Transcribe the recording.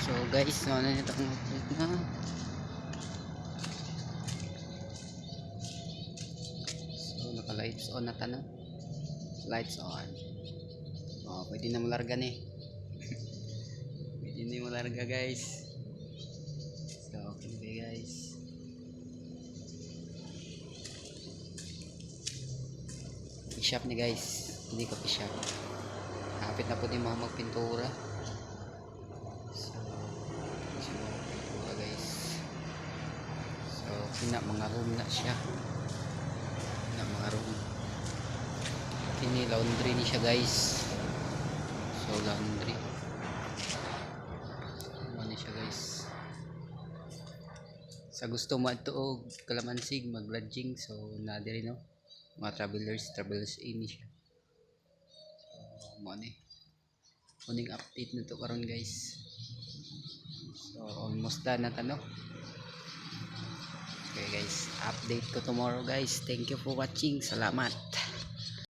So guys, ano nito kung update na. So naka lights on na tanong. Lights on. Oh, pwede na malarga ni. Pwede na malarga guys. So okay guys. I-shop ni guys. Hindi ko i-shop. Kapit na po din mga magpintura. So pintura guys. So kina mga room na siya. Na mga room. Kini laundry ni siya guys. So laundry. Ano ni siya guys. Sa gusto mo ito og Kalamansig mag-lodging so na diri no. Mga travelers ini siya. So mo ni. Uning update nito karon guys. So almost done na tano. Okay guys, update ko tomorrow guys. Thank you for watching. Salamat.